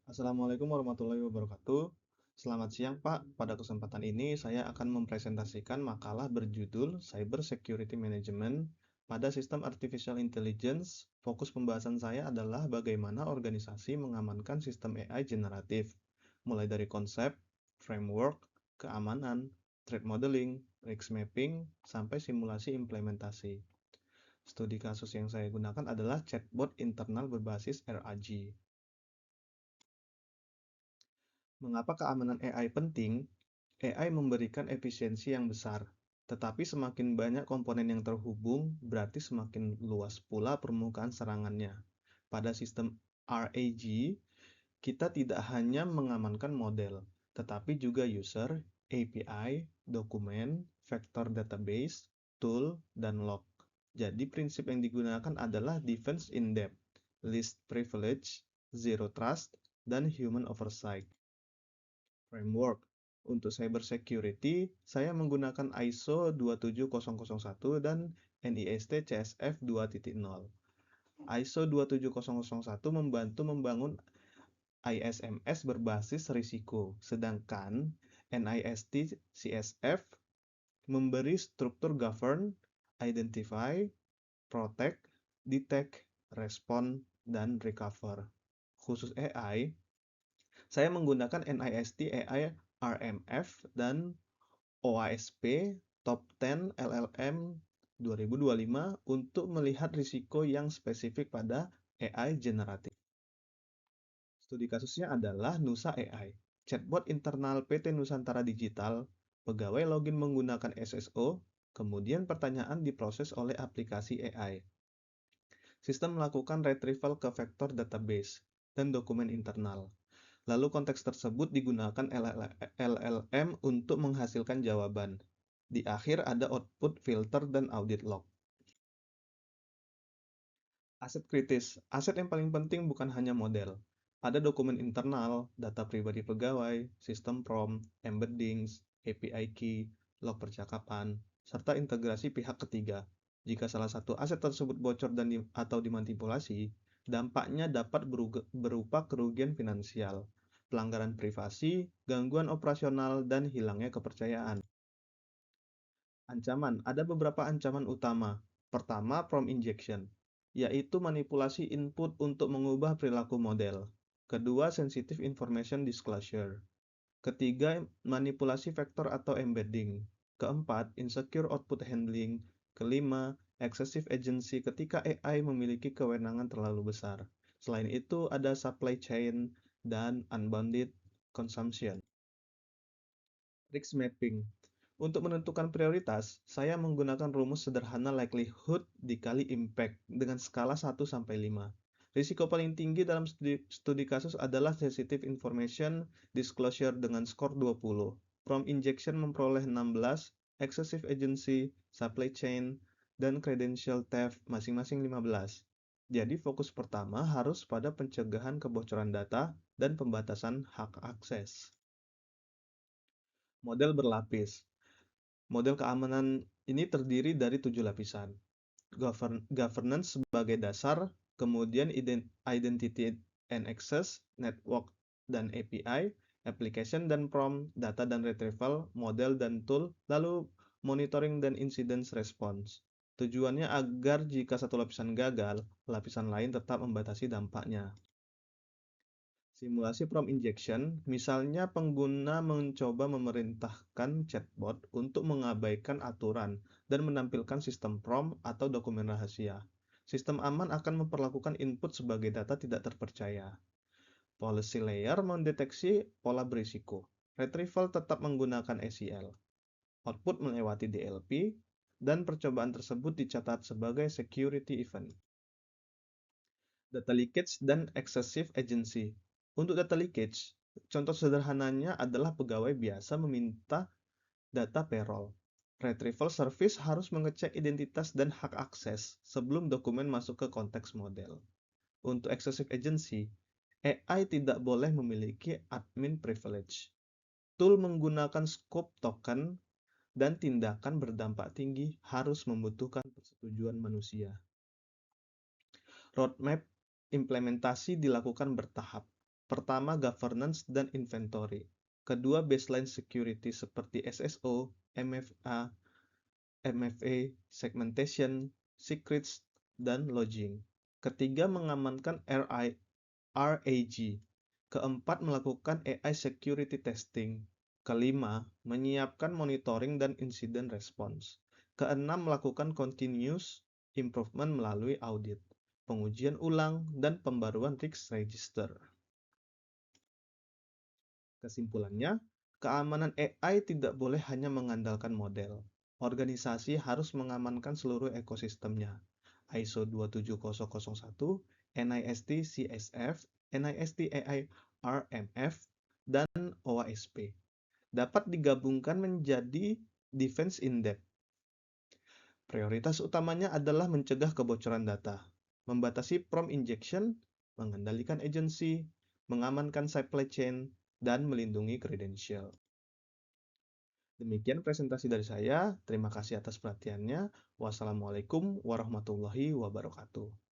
Assalamualaikum warahmatullahi wabarakatuh. Selamat siang, Pak. Pada kesempatan ini, saya akan mempresentasikan makalah berjudul Cyber Security Management pada Sistem Artificial Intelligence. Fokus pembahasan saya adalah bagaimana organisasi mengamankan sistem AI generatif, mulai dari konsep, framework, keamanan, threat modeling, risk mapping, sampai simulasi implementasi. Studi kasus yang saya gunakan adalah chatbot internal berbasis RAG. Mengapa keamanan AI penting? AI memberikan efisiensi yang besar, tetapi semakin banyak komponen yang terhubung, berarti semakin luas pula permukaan serangannya. Pada sistem RAG, kita tidak hanya mengamankan model, tetapi juga user, API, dokumen, vektor database, tool, dan log. Jadi prinsip yang digunakan adalah defense in depth, least privilege, zero trust, dan human oversight. Framework. Untuk cyber security, saya menggunakan ISO 27001 dan NIST CSF 2.0. ISO 27001 membantu membangun ISMS berbasis risiko, sedangkan NIST CSF memberi struktur govern, identify, protect, detect, respond, dan recover. Khusus AI, saya menggunakan NIST AI RMF dan OASP Top 10 LLM 2025 untuk melihat risiko yang spesifik pada AI generatif. Studi kasusnya adalah Nusa AI, chatbot internal PT Nusantara Digital, pegawai login menggunakan SSO, kemudian pertanyaan diproses oleh aplikasi AI. Sistem melakukan retrieval ke vektor database dan dokumen internal. Lalu konteks tersebut digunakan LLM untuk menghasilkan jawaban. Di akhir ada output filter dan audit log. Aset kritis. Aset yang paling penting bukan hanya model. Ada dokumen internal, data pribadi pegawai, sistem prompt, embeddings, API key, log percakapan, serta integrasi pihak ketiga. Jika salah satu aset tersebut bocor atau dimanipulasi, dampaknya dapat berupa kerugian finansial, pelanggaran privasi, gangguan operasional, dan hilangnya kepercayaan. Ancaman. Ada beberapa ancaman utama. Pertama, prompt injection, yaitu manipulasi input untuk mengubah perilaku model. Kedua, sensitive information disclosure. Ketiga, manipulasi vektor atau embedding. Keempat, insecure output handling. Kelima, excessive agency ketika AI memiliki kewenangan terlalu besar. Selain itu, ada supply chain dan unbounded consumption. Risk mapping. Untuk menentukan prioritas, saya menggunakan rumus sederhana likelihood dikali impact dengan skala 1-5. Risiko paling tinggi dalam studi kasus adalah sensitive information disclosure dengan skor 20. Prompt injection memperoleh 16, excessive agency, supply chain, dan credential theft masing-masing 15. Jadi fokus pertama harus pada pencegahan kebocoran data dan pembatasan hak akses. Model berlapis. Model keamanan ini terdiri dari 7 lapisan. Governance sebagai dasar, kemudian identity and access, network dan API, application dan prompt, data dan retrieval, model dan tool, lalu monitoring dan incident response. Tujuannya agar jika satu lapisan gagal, lapisan lain tetap membatasi dampaknya. Simulasi prompt injection, misalnya pengguna mencoba memerintahkan chatbot untuk mengabaikan aturan dan menampilkan sistem prompt atau dokumen rahasia. Sistem aman akan memperlakukan input sebagai data tidak terpercaya. Policy layer mendeteksi pola berisiko. Retrieval tetap menggunakan SEL. Output melewati DLP, dan percobaan tersebut dicatat sebagai security event. Data leakage dan excessive agency. Untuk data leakage, contoh sederhananya adalah pegawai biasa meminta data payroll. Retrieval service harus mengecek identitas dan hak akses sebelum dokumen masuk ke konteks model. Untuk excessive agency, AI tidak boleh memiliki admin privilege. Tool menggunakan scope token dan tindakan berdampak tinggi harus membutuhkan persetujuan manusia. Roadmap implementasi dilakukan bertahap. Pertama, governance dan inventory. Kedua, baseline security seperti SSO, MFA, MFA, segmentation, secrets, dan logging. Ketiga, mengamankan RAG. Keempat, melakukan AI security testing. Kelima, menyiapkan monitoring dan incident response. Keenam, melakukan continuous improvement melalui audit, pengujian ulang, dan pembaruan risk register. Kesimpulannya, keamanan AI tidak boleh hanya mengandalkan model. Organisasi harus mengamankan seluruh ekosistemnya. ISO 27001, NIST CSF, NIST AI RMF, dan OASP dapat digabungkan menjadi Defense in Depth. Prioritas utamanya adalah mencegah kebocoran data, membatasi prompt injection, mengendalikan agensi, mengamankan supply chain, dan melindungi kredensial. Demikian presentasi dari saya. Terima kasih atas perhatiannya. Wassalamualaikum warahmatullahi wabarakatuh.